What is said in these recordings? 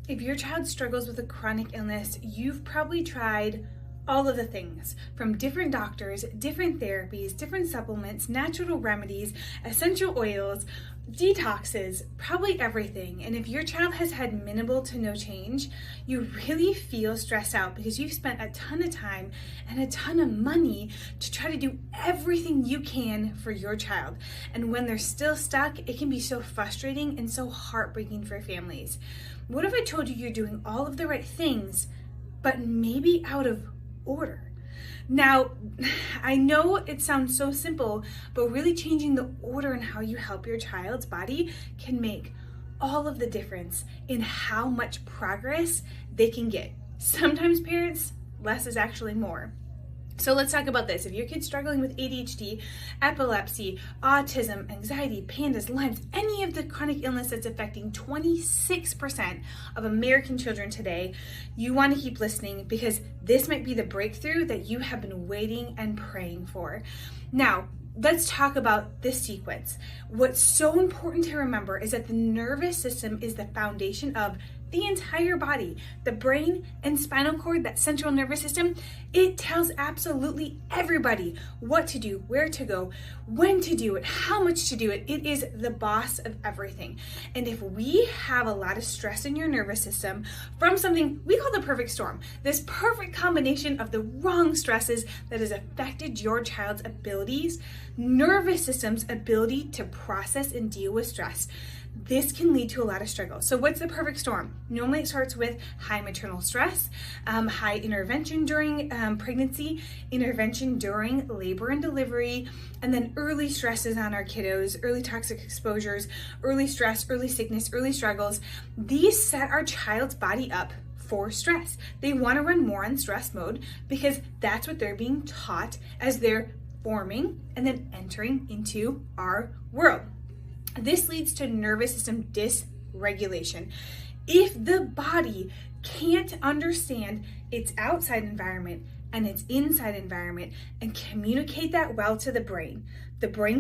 If your child struggles with a chronic illness, you've probably tried all of the things from different doctors, different therapies, different supplements, natural remedies, essential oils, detoxes, probably everything. And if your child has had minimal to no change, you really feel stressed out because you've spent a ton of time and a ton of money to try to do everything you can for your child. And when they're still stuck, it can be so frustrating and so heartbreaking for families. What if I told you you're doing all of the right things, but maybe out of order? Now, I know it sounds so simple, but really changing the order in how you help your child's body can make all of the difference in how much progress they can get. Sometimes parents, less is actually more. So let's talk about this. If your kid's struggling with ADHD, epilepsy, autism, anxiety, PANDAS, Lyme's, any of the chronic illness that's affecting 26% of American children today, you want to keep listening because this might be the breakthrough that you have been waiting and praying for. Now, let's talk about this sequence. What's so important to remember is that the nervous system is the foundation of the entire body. The brain and spinal cord, that central nervous system, it tells absolutely everybody what to do, where to go, when to do it, how much to do it. It is the boss of everything. And if we have a lot of stress in your nervous system from something we call the perfect storm, this perfect combination of the wrong stresses that has affected your child's abilities, nervous system's ability to process and deal with stress, this can lead to a lot of struggle. So what's the perfect storm? Normally it starts with high maternal stress, high intervention during pregnancy, intervention during labor and delivery, and then early stresses on our kiddos, early toxic exposures, early stress, early sickness, early struggles. These set our child's body up for stress. They want to run more on stress mode because that's what they're being taught as they're forming and then entering into our world. This leads to nervous system dysregulation. If the body can't understand its outside environment and its inside environment and communicate that well to the brain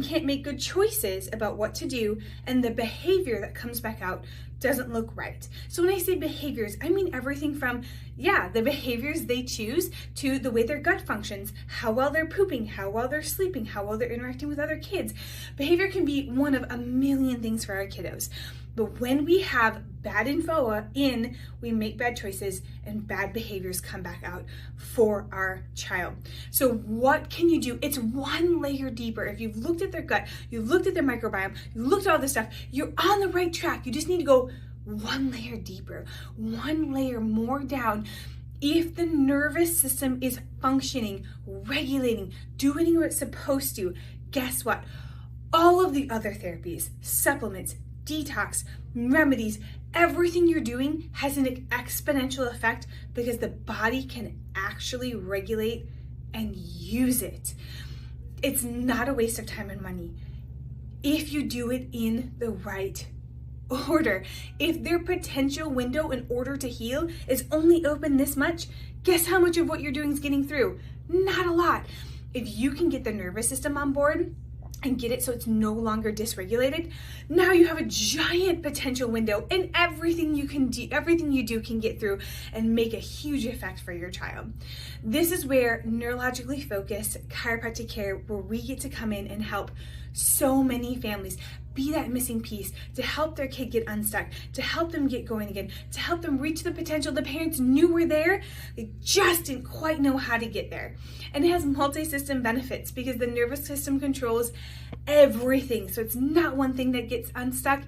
can't make good choices about what to do, and the behavior that comes back out doesn't look right. So when I say behaviors, I mean everything from, the behaviors they choose to the way their gut functions, how well they're pooping, how well they're sleeping, how well they're interacting with other kids. Behavior can be one of a million things for our kiddos. But when we have bad info in, we make bad choices and bad behaviors come back out for our child. So what can you do? It's one layer deeper. If you've looked at their gut, you've looked at their microbiome, you looked at all this stuff, you're on the right track. You just need to go one layer deeper, one layer more down. If the nervous system is functioning, regulating, doing what it's supposed to, guess what? All of the other therapies, supplements, detox, remedies, everything you're doing has an exponential effect because the body can actually regulate and use it. It's not a waste of time and money if you do it in the right order. If their potential window in order to heal is only open this much, guess how much of what you're doing is getting through? Not a lot. If you can get the nervous system on board and get it so it's no longer dysregulated, now you have a giant potential window, and everything you do can get through and make a huge effect for your child. This is where neurologically focused chiropractic care, where we get to come in and help so many families be that missing piece to help their kid get unstuck, to help them get going again, to help them reach the potential the parents knew were there. They just didn't quite know how to get there. And it has multi-system benefits because the nervous system controls everything. So it's not one thing that gets unstuck,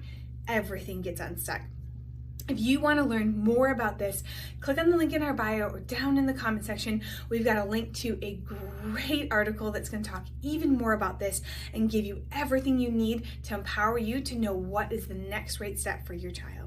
everything gets unstuck. If you want to learn more about this, click on the link in our bio or down in the comment section. We've got a link to a great article that's going to talk even more about this and give you everything you need to empower you to know what is the next right step for your child.